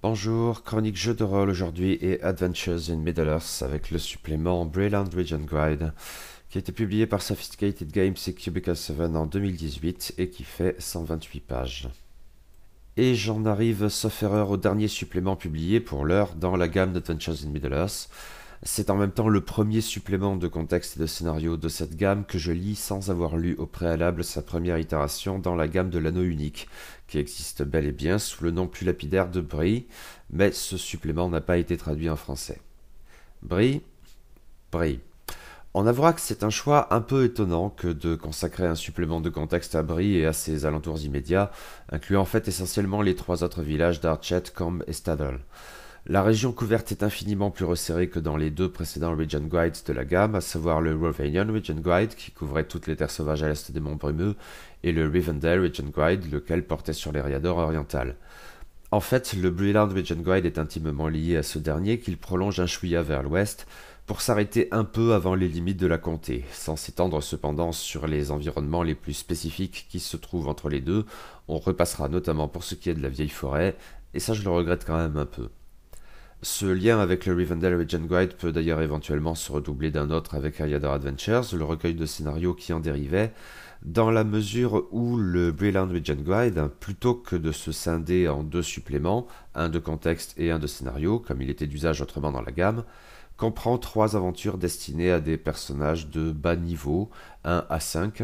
Bonjour, chronique jeu de rôle aujourd'hui et Adventures in Middle-earth avec le supplément Breland Region Guide qui a été publié par Sophisticated Games et Cubicle 7 en 2018 et qui fait 128 pages. Et j'en arrive, sauf erreur, au dernier supplément publié pour l'heure dans la gamme d'Adventures in Middle-earth. C'est en même temps le premier supplément de contexte et de scénario de cette gamme que je lis sans avoir lu au préalable sa première itération dans la gamme de l'anneau unique, qui existe bel et bien sous le nom plus lapidaire de Brie, mais ce supplément n'a pas été traduit en français. Brie. On avouera que c'est un choix un peu étonnant que de consacrer un supplément de contexte à Brie et à ses alentours immédiats, incluant en fait essentiellement les trois autres villages d'Archet, Combe et Staddle. La région couverte est infiniment plus resserrée que dans les deux précédents Region Guides de la gamme, à savoir le Rovanian Region Guide, qui couvrait toutes les terres sauvages à l'est des monts Brumeux, et le Rivendell Region Guide, lequel portait sur l'Eriador oriental. En fait, le Breland Region Guide est intimement lié à ce dernier, qu'il prolonge un chouïa vers l'ouest, pour s'arrêter un peu avant les limites de la comté, sans s'étendre cependant sur les environnements les plus spécifiques qui se trouvent entre les deux. On repassera notamment pour ce qui est de la vieille forêt, et ça je le regrette quand même un peu. Ce lien avec le Rivendell Region Guide peut d'ailleurs éventuellement se redoubler d'un autre avec Eriador Adventures, le recueil de scénarios qui en dérivait, dans la mesure où le Breland Region Guide, plutôt que de se scinder en deux suppléments, un de contexte et un de scénario, comme il était d'usage autrement dans la gamme, comprend trois aventures destinées à des personnages de bas niveau, 1 à 5,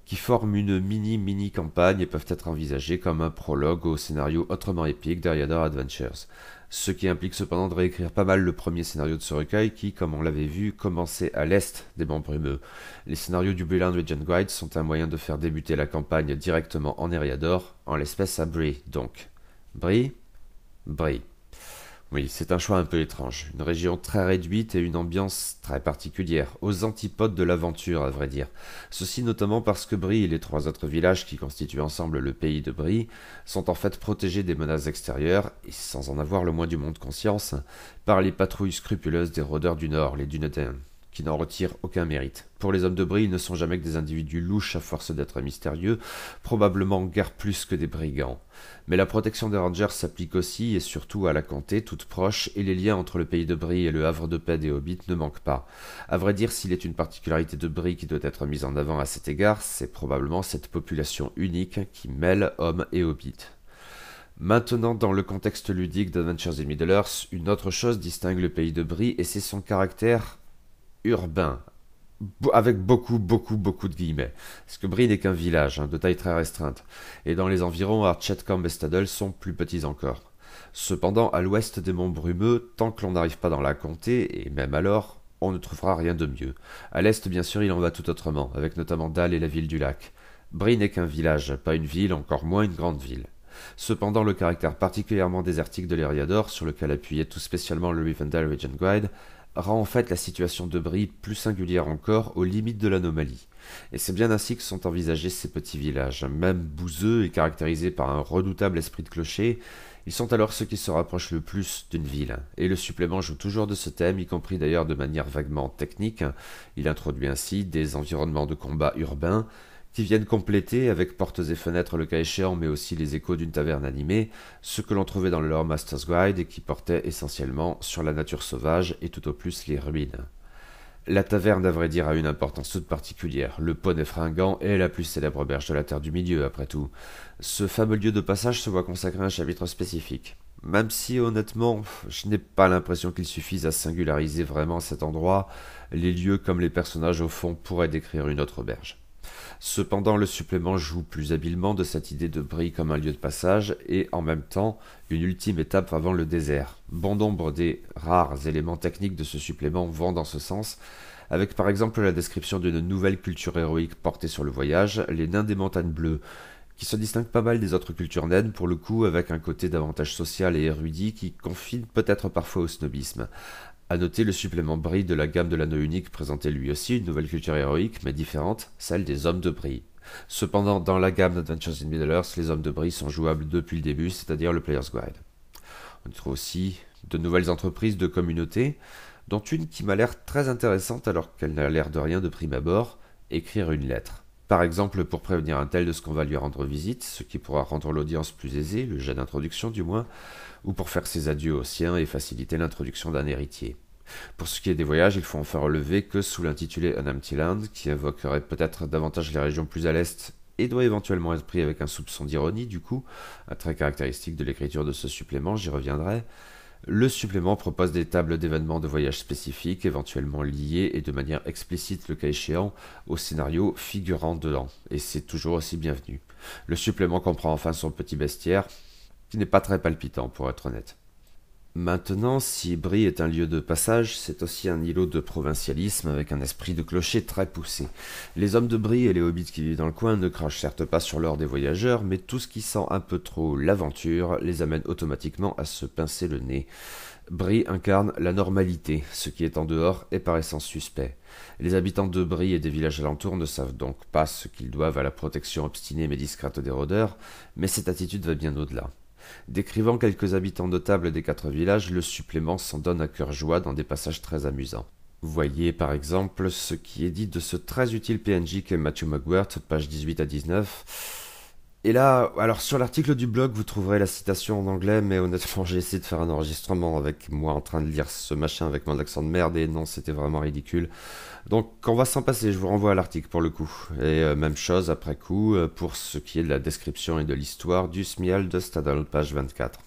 qui forment une mini campagne et peuvent être envisagées comme un prologue au scénario autrement épique d'Eriador Adventures. Ce qui implique cependant de réécrire pas mal le premier scénario de ce recueil qui, comme on l'avait vu, commençait à l'est des monts Brumeux. Les scénarios du Breland Region Guide sont un moyen de faire débuter la campagne directement en Eriador, en l'espèce à Bree donc. Bree. Oui, c'est un choix un peu étrange. Une région très réduite et une ambiance très particulière, aux antipodes de l'aventure à vrai dire. Ceci notamment parce que Brie et les trois autres villages qui constituent ensemble le pays de Brie sont en fait protégés des menaces extérieures, et sans en avoir le moins du monde conscience, par les patrouilles scrupuleuses des rôdeurs du Nord, les Dunedain, qui n'en retirent aucun mérite. Pour les hommes de Brie, ils ne sont jamais que des individus louches à force d'être mystérieux, probablement guère plus que des brigands. Mais la protection des rangers s'applique aussi et surtout à la comté, toute proche, et les liens entre le pays de Brie et le havre de paix des Hobbits ne manquent pas. À vrai dire, s'il est une particularité de Brie qui doit être mise en avant à cet égard, c'est probablement cette population unique qui mêle hommes et Hobbits. Maintenant, dans le contexte ludique d'Adventures in Middle-earth, une autre chose distingue le pays de Brie, et c'est son caractère urbain, avec beaucoup de guillemets. Parce que Brie n'est qu'un village, de taille très restreinte, et dans les environs, Archet, Combe et Staddle sont plus petits encore. Cependant, à l'ouest des monts Brumeux, tant que l'on n'arrive pas dans la comté, et même alors, on ne trouvera rien de mieux. À l'est, bien sûr, il en va tout autrement, avec notamment Dal et la ville du lac. Brie n'est qu'un village, pas une ville, encore moins une grande ville. Cependant, le caractère particulièrement désertique de l'Eriador, sur lequel appuyait tout spécialement le Rivendell Region Guide, rend en fait la situation de Brie plus singulière encore, aux limites de l'anomalie. Et c'est bien ainsi que sont envisagés ces petits villages. Même bouseux et caractérisés par un redoutable esprit de clocher, ils sont alors ceux qui se rapprochent le plus d'une ville. Et le supplément joue toujours de ce thème, y compris d'ailleurs de manière vaguement technique. Il introduit ainsi des environnements de combat urbains, qui viennent compléter, avec portes et fenêtres le cas échéant, mais aussi les échos d'une taverne animée, ce que l'on trouvait dans le Lore Master's Guide et qui portait essentiellement sur la nature sauvage et tout au plus les ruines. La taverne, à vrai dire, a une importance toute particulière. Le Poney Fringant est la plus célèbre berge de la Terre du Milieu, après tout. Ce fameux lieu de passage se voit consacrer un chapitre spécifique. Même si, honnêtement, je n'ai pas l'impression qu'il suffise à singulariser vraiment cet endroit, les lieux comme les personnages au fond pourraient décrire une autre berge. Cependant, le supplément joue plus habilement de cette idée de Brie comme un lieu de passage et, en même temps, une ultime étape avant le désert. Bon nombre des rares éléments techniques de ce supplément vont dans ce sens, avec par exemple la description d'une nouvelle culture héroïque portée sur le voyage, les nains des montagnes bleues, qui se distinguent pas mal des autres cultures naines, pour le coup, avec un côté davantage social et érudit qui confine peut-être parfois au snobisme. À noter le supplément Brie de la gamme de l'anneau unique présentait lui aussi une nouvelle culture héroïque, mais différente, celle des hommes de Brie. Cependant, dans la gamme d'Adventures in Middle-earth, les hommes de Brie sont jouables depuis le début, c'est-à-dire le Player's Guide. On y trouve aussi de nouvelles entreprises de communauté, dont une qui m'a l'air très intéressante alors qu'elle n'a l'air de rien de prime abord, écrire une lettre. Par exemple, pour prévenir un tel de ce qu'on va lui rendre visite, ce qui pourra rendre l'audience plus aisée, le jet d'introduction du moins, ou pour faire ses adieux aux siens et faciliter l'introduction d'un héritier. Pour ce qui est des voyages, il faut enfin relever que sous l'intitulé An Empty Land, qui évoquerait peut-être davantage les régions plus à l'est, et doit éventuellement être pris avec un soupçon d'ironie du coup, un trait caractéristique de l'écriture de ce supplément, j'y reviendrai, le supplément propose des tables d'événements de voyage spécifiques, éventuellement liées et de manière explicite le cas échéant au scénario figurant dedans, et c'est toujours aussi bienvenu. Le supplément comprend enfin son petit bestiaire, qui n'est pas très palpitant pour être honnête. Maintenant, si Brie est un lieu de passage, c'est aussi un îlot de provincialisme avec un esprit de clocher très poussé. Les hommes de Brie et les hobbits qui vivent dans le coin ne crachent certes pas sur l'or des voyageurs, mais tout ce qui sent un peu trop l'aventure les amène automatiquement à se pincer le nez. Brie incarne la normalité, ce qui est en dehors est par essence suspect. Les habitants de Brie et des villages alentours ne savent donc pas ce qu'ils doivent à la protection obstinée mais discrète des rôdeurs, mais cette attitude va bien au-delà. Décrivant quelques habitants notables des 4 villages, le supplément s'en donne à cœur joie dans des passages très amusants. Voyez par exemple ce qui est dit de ce très utile PNJ qu'est Matthew Mugworth, pages 18 à 19. Et là, alors sur l'article du blog, vous trouverez la citation en anglais, mais honnêtement, j'ai essayé de faire un enregistrement avec moi en train de lire ce machin avec mon accent de merde, et non, c'était vraiment ridicule. Donc, on va s'en passer, je vous renvoie à l'article pour le coup. Et même chose après coup, pour ce qui est de la description et de l'histoire du Smial de Stadal, page 24.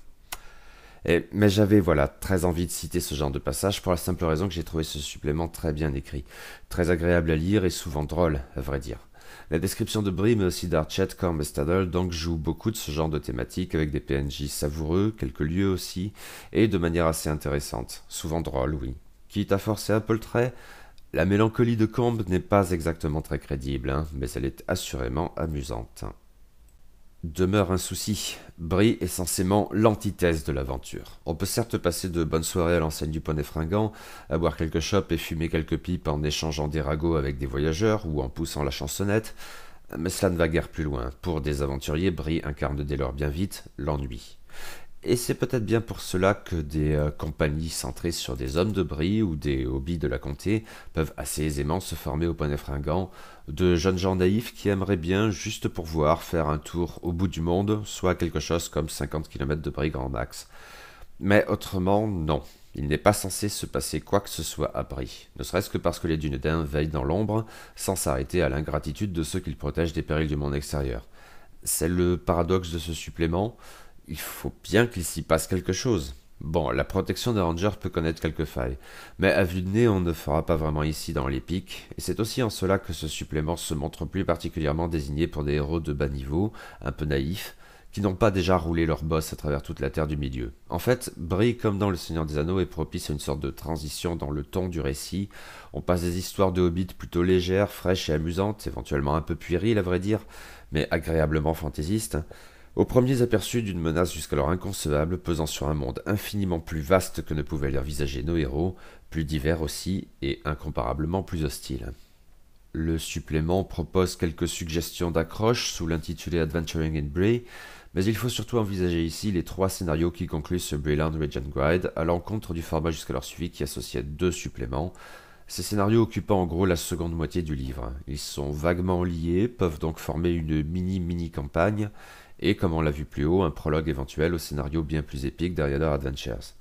Mais j'avais, voilà, très envie de citer ce genre de passage pour la simple raison que j'ai trouvé ce supplément très bien écrit, très agréable à lire et souvent drôle, à vrai dire. La description de Brie mais aussi d'Archet, Corm et Stadal donc joue beaucoup de ce genre de thématique avec des PNJ savoureux, quelques lieux aussi, et de manière assez intéressante, souvent drôle, oui. Quitte à forcer un peu le trait, la mélancolie de Combe n'est pas exactement très crédible, hein, mais elle est assurément amusante. Demeure un souci. Brie est censément l'antithèse de l'aventure. On peut certes passer de bonnes soirées à l'enseigne du Poney Fringant, à boire quelques chopes et fumer quelques pipes en échangeant des ragots avec des voyageurs ou en poussant la chansonnette, mais cela ne va guère plus loin. Pour des aventuriers, Brie incarne dès lors bien vite l'ennui. Et c'est peut-être bien pour cela que des compagnies centrées sur des hommes de Brie ou des hobbits de la comté peuvent assez aisément se former au Poney Fringant, de jeunes gens naïfs qui aimeraient bien, juste pour voir, faire un tour au bout du monde, soit quelque chose comme 50 km de Brie grand max. Mais autrement, non. Il n'est pas censé se passer quoi que ce soit à Brie, ne serait-ce que parce que les Dunédains veillent dans l'ombre, sans s'arrêter à l'ingratitude de ceux qu'ils protègent des périls du monde extérieur. C'est le paradoxe de ce supplément. Il faut bien qu'il s'y passe quelque chose. Bon, la protection des rangers peut connaître quelques failles, mais à vue de nez, on ne fera pas vraiment ici dans l'épique, et c'est aussi en cela que ce supplément se montre plus particulièrement désigné pour des héros de bas niveau, un peu naïfs, qui n'ont pas déjà roulé leur boss à travers toute la terre du milieu. En fait, Brie, comme dans Le Seigneur des Anneaux, est propice à une sorte de transition dans le ton du récit. On passe des histoires de hobbits plutôt légères, fraîches et amusantes, éventuellement un peu puériles à vrai dire, mais agréablement fantaisistes, aux premiers aperçus d'une menace jusqu'alors inconcevable pesant sur un monde infiniment plus vaste que ne pouvaient l'envisager nos héros, plus divers aussi et incomparablement plus hostile. Le supplément propose quelques suggestions d'accroche sous l'intitulé Adventuring in Brie, mais il faut surtout envisager ici les 3 scénarios qui concluent ce Breeland Regent Guide à l'encontre du format jusqu'alors suivi qui associait 2 suppléments, ces scénarios occupant en gros la seconde moitié du livre. Ils sont vaguement liés, peuvent donc former une mini-campagne, et comme on l'a vu plus haut, un prologue éventuel au scénario bien plus épique d'Ariador Adventures.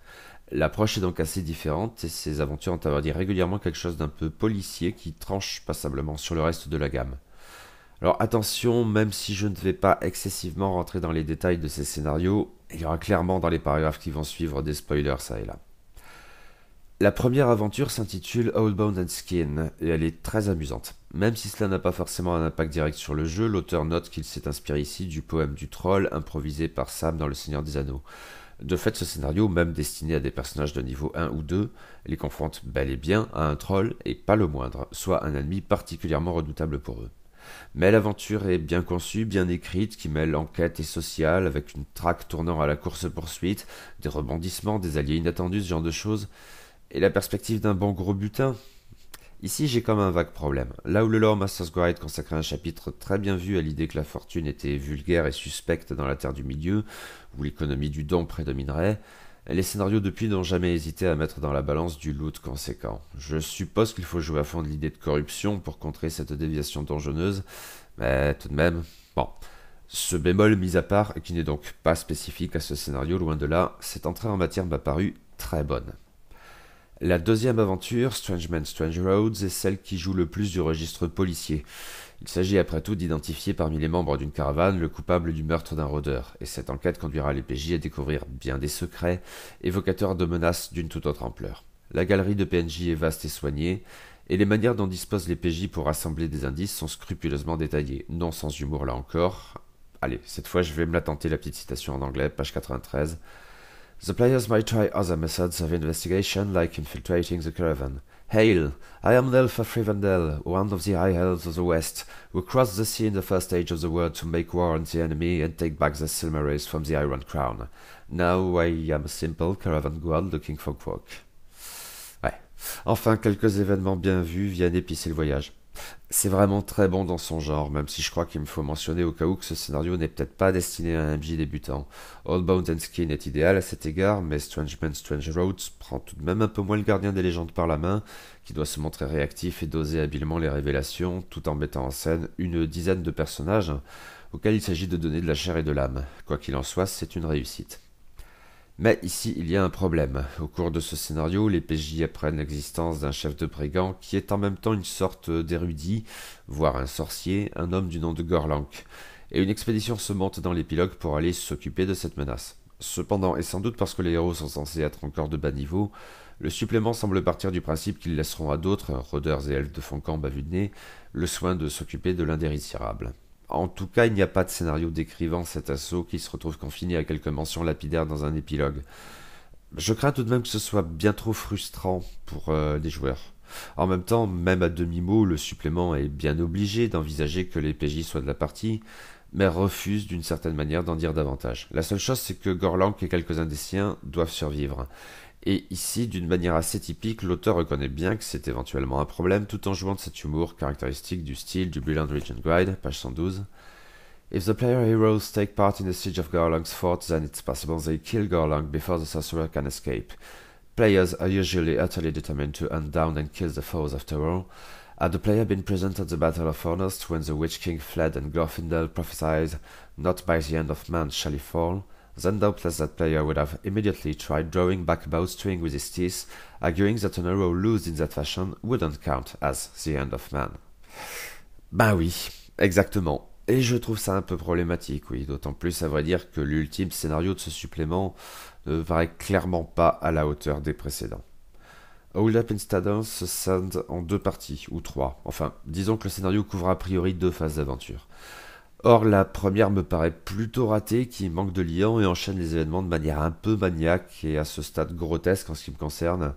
L'approche est donc assez différente, et ces aventures ont à vrai dire régulièrement quelque chose d'un peu policier qui tranche passablement sur le reste de la gamme. Alors attention, même si je ne vais pas excessivement rentrer dans les détails de ces scénarios, il y aura clairement dans les paragraphes qui vont suivre des spoilers ça et là. La première aventure s'intitule Oldbound and Skin, et elle est très amusante. Même si cela n'a pas forcément un impact direct sur le jeu, l'auteur note qu'il s'est inspiré ici du poème du troll improvisé par Sam dans Le Seigneur des Anneaux. De fait, ce scénario, même destiné à des personnages de niveau 1 ou 2, les confronte bel et bien à un troll, et pas le moindre, soit un ennemi particulièrement redoutable pour eux. Mais l'aventure est bien conçue, bien écrite, qui mêle enquête et sociale, avec une traque tournant à la course-poursuite, des rebondissements, des alliés inattendus, ce genre de choses, et la perspective d'un bon gros butin. Ici, j'ai comme un vague problème. Là où le lore Master's Guide consacrait un chapitre très bien vu à l'idée que la fortune était vulgaire et suspecte dans la terre du milieu, où l'économie du don prédominerait, Les scénarios depuis n'ont jamais hésité à mettre dans la balance du loot conséquent. Je suppose qu'il faut jouer à fond de l'idée de corruption pour contrer cette déviation dangereuse, mais tout de même, bon. Ce bémol mis à part, qui n'est donc pas spécifique à ce scénario, loin de là, cette entrée en matière m'a paru très bonne. La deuxième aventure, Strange Men, Strange Roads, est celle qui joue le plus du registre policier. Il s'agit après tout d'identifier parmi les membres d'une caravane le coupable du meurtre d'un rôdeur, et cette enquête conduira les PJ à découvrir bien des secrets, évocateurs de menaces d'une toute autre ampleur. La galerie de PNJ est vaste et soignée, et les manières dont disposent les PJ pour rassembler des indices sont scrupuleusement détaillées, non sans humour là encore. Allez, cette fois je vais me la tenter la petite citation en anglais, page 93. The players might try other methods of investigation, like infiltrating the caravan. Hail! I am Nelfa Frivandel, one of the High Elves of the West, who crossed the sea in the first age of the world to make war on the enemy and take back the Silmarils from the Iron Crown. Now I am a simple caravan guard looking for Quark. Ouais. Enfin, quelques événements bien vus viennent épicer le voyage. C'est vraiment très bon dans son genre, même si je crois qu'il me faut mentionner au cas où que ce scénario n'est peut-être pas destiné à un MJ débutant. All Bones and Skin est idéal à cet égard, mais Strange Men, Strange Roads prend tout de même un peu moins le gardien des légendes par la main, qui doit se montrer réactif et doser habilement les révélations, tout en mettant en scène une dizaine de personnages auxquels il s'agit de donner de la chair et de l'âme. Quoi qu'il en soit, c'est une réussite. Mais ici, il y a un problème. Au cours de ce scénario, les PJ apprennent l'existence d'un chef de brigand qui est en même temps une sorte d'érudit, voire un sorcier, un homme du nom de Gorlank. Et une expédition se monte dans l'épilogue pour aller s'occuper de cette menace. Cependant, et sans doute parce que les héros sont censés être encore de bas niveau, le supplément semble partir du principe qu'ils laisseront à d'autres, rôdeurs et elfes de Foncamp à vue de nez, le soin de s'occuper de l'indésirable. En tout cas, il n'y a pas de scénario décrivant cet assaut qui se retrouve confiné à quelques mentions lapidaires dans un épilogue. Je crains tout de même que ce soit bien trop frustrant pour les joueurs. En même temps, même à demi-mot, le supplément est bien obligé d'envisager que les PJ soient de la partie, mais refuse d'une certaine manière d'en dire davantage. La seule chose, c'est que Gorlank et quelques-uns des siens doivent survivre. Et ici, d'une manière assez typique, l'auteur reconnaît bien que c'est éventuellement un problème tout en jouant de cet humour caractéristique du style du Brilliant Regent Guide, page 112. If the player heroes take part in the siege of Gorlank's fort, then it's possible they kill Gorlank before the sorcerer can escape. Players are usually utterly determined to hunt down and kill the foes after all. Had the player been present at the Battle of Honest when the Witch King fled and Glorfindel prophesied, "Not by the hand of man shall he fall," then doubtless that player would have immediately tried drawing back a bowstring with his teeth, arguing that an arrow loosed in that fashion wouldn't count as the hand of man. Ben oui, exactement. Et je trouve ça un peu problématique, oui, d'autant plus à vrai dire que l'ultime scénario de ce supplément ne paraît clairement pas à la hauteur des précédents. Hold Up Instadance se scinde en deux parties, ou trois. Enfin, disons que le scénario couvre a priori deux phases d'aventure. Or, la première me paraît plutôt ratée, qui manque de liant et enchaîne les événements de manière un peu maniaque et à ce stade grotesque en ce qui me concerne.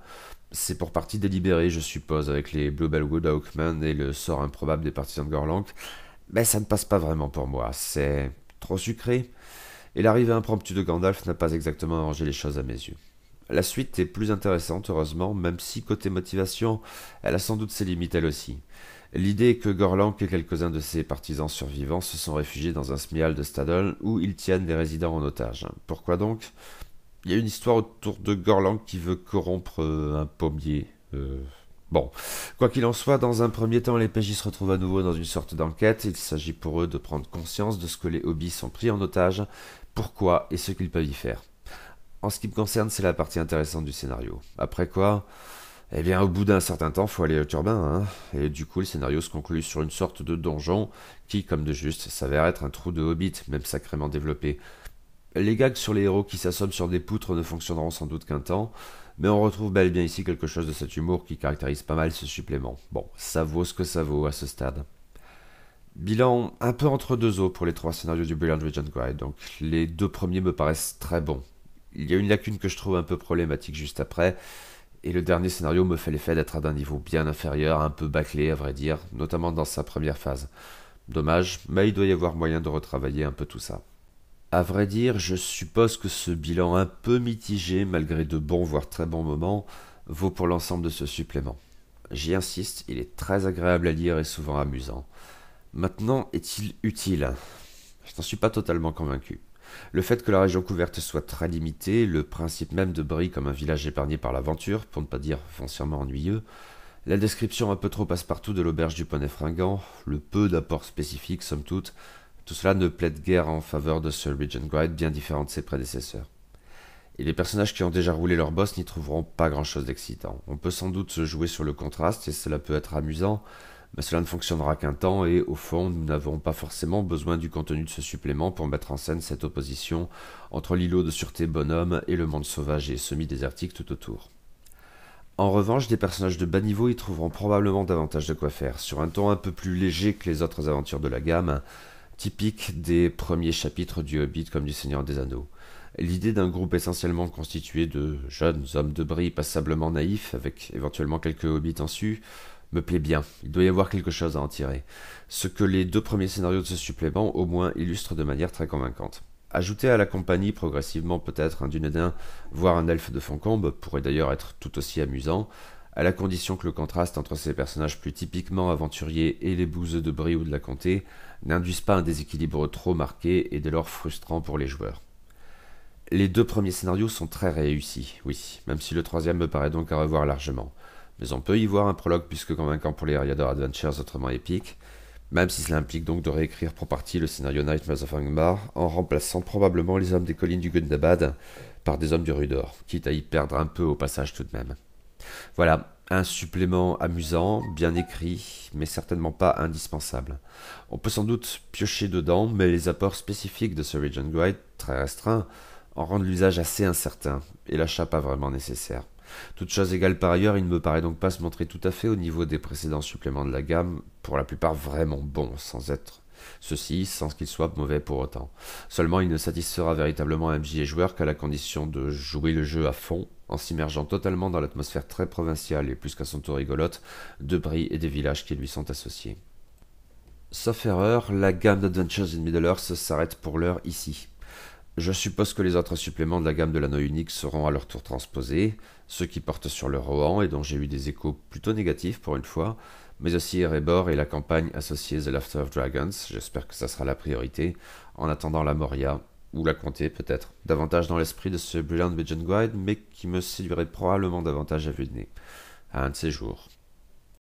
C'est pour partie délibérée, je suppose, avec les Bluebellwood Hawkmen et le sort improbable des partisans de Gorlank, mais ça ne passe pas vraiment pour moi, c'est trop sucré, et l'arrivée impromptue de Gandalf n'a pas exactement arrangé les choses à mes yeux. La suite est plus intéressante, heureusement, même si côté motivation, elle a sans doute ses limites elle aussi. L'idée est que Gorlank et quelques-uns de ses partisans survivants se sont réfugiés dans un smial de Stadol où ils tiennent les résidents en otage. Pourquoi donc? Il y a une histoire autour de Gorlank qui veut corrompre un pommier. Bon, quoi qu'il en soit, dans un premier temps, les PJ se retrouvent à nouveau dans une sorte d'enquête. Il s'agit pour eux de prendre conscience de ce que les hobbies sont pris en otage, pourquoi et ce qu'ils peuvent y faire. En ce qui me concerne, c'est la partie intéressante du scénario. Après quoi, eh bien, au bout d'un certain temps, faut aller au turbin, hein. Et du coup, le scénario se conclut sur une sorte de donjon qui, comme de juste, s'avère être un trou de hobbit, même sacrément développé. Les gags sur les héros qui s'assomment sur des poutres ne fonctionneront sans doute qu'un temps, mais on retrouve bel et bien ici quelque chose de cet humour qui caractérise pas mal ce supplément. Bon, ça vaut ce que ça vaut à ce stade. Bilan un peu entre deux eaux pour les trois scénarios du Brilliant Regent Guide, donc les deux premiers me paraissent très bons. Il y a une lacune que je trouve un peu problématique juste après, et le dernier scénario me fait l'effet d'être d'un niveau bien inférieur, un peu bâclé à vrai dire, notamment dans sa première phase. Dommage, mais il doit y avoir moyen de retravailler un peu tout ça. À vrai dire, je suppose que ce bilan un peu mitigé, malgré de bons voire très bons moments, vaut pour l'ensemble de ce supplément. J'y insiste, il est très agréable à lire et souvent amusant. Maintenant, est-il utile? Je n'en suis pas totalement convaincu. Le fait que la région couverte soit très limitée, le principe même de Brie comme un village épargné par l'aventure, pour ne pas dire foncièrement ennuyeux, la description un peu trop passe-partout de l'auberge du Poney Fringant, le peu d'apports spécifiques somme toute, tout cela ne plaide guère en faveur de Sir Regent Gride, bien différent de ses prédécesseurs. Et les personnages qui ont déjà roulé leur boss n'y trouveront pas grand-chose d'excitant. On peut sans doute se jouer sur le contraste et cela peut être amusant, mais cela ne fonctionnera qu'un temps et au fond nous n'avons pas forcément besoin du contenu de ce supplément pour mettre en scène cette opposition entre l'îlot de sûreté bonhomme et le monde sauvage et semi-désertique tout autour. En revanche, des personnages de bas niveau y trouveront probablement davantage de quoi faire, sur un ton un peu plus léger que les autres aventures de la gamme, typique des premiers chapitres du Hobbit comme du Seigneur des Anneaux. L'idée d'un groupe essentiellement constitué de jeunes hommes de Brie passablement naïfs, avec éventuellement quelques hobbits en su, me plaît bien. Il doit y avoir quelque chose à en tirer. Ce que les 2 premiers scénarios de ce supplément au moins illustrent de manière très convaincante. Ajouter à la compagnie progressivement peut-être un dunédain, voire un elfe de Foncombe, pourrait d'ailleurs être tout aussi amusant, à la condition que le contraste entre ces personnages plus typiquement aventuriers et les bouseux de Brie ou de la Comté n'induise pas un déséquilibre trop marqué et dès lors frustrant pour les joueurs. Les 2 premiers scénarios sont très réussis, oui, même si le troisième me paraît donc à revoir largement. Mais on peut y voir un prologue plus que convaincant pour les Eriador Adventures autrement épiques, même si cela implique donc de réécrire pour partie le scénario Nightmares of Angmar, en remplaçant probablement les hommes des collines du Gundabad par des hommes du Rudor, quitte à y perdre un peu au passage tout de même. Voilà, un supplément amusant, bien écrit, mais certainement pas indispensable. On peut sans doute piocher dedans, mais les apports spécifiques de Sir Regent Gride, très restreints, en rendent l'usage assez incertain, et l'achat pas vraiment nécessaire. Toute chose égale par ailleurs, il ne me paraît donc pas se montrer tout à fait au niveau des précédents suppléments de la gamme, pour la plupart vraiment bons, sans qu'ils soient mauvais pour autant. Seulement, il ne satisfera véritablement un MJ et joueur qu'à la condition de jouer le jeu à fond, en s'immergeant totalement dans l'atmosphère très provinciale et plus qu'à son tour rigolote de Brie et des villages qui lui sont associés. Sauf erreur, la gamme d'Adventures in Middle-earth s'arrête pour l'heure ici. Je suppose que les autres suppléments de la gamme de l'anneau unique seront à leur tour transposés, ceux qui portent sur le Rohan et dont j'ai eu des échos plutôt négatifs pour une fois, mais aussi Erebor et la campagne associée The Laughter of Dragons, j'espère que ça sera la priorité, en attendant la Moria, ou la Comté peut-être, davantage dans l'esprit de ce Brilliant Regent Guide, mais qui me séduirait probablement davantage à vue de nez, à un de ces jours.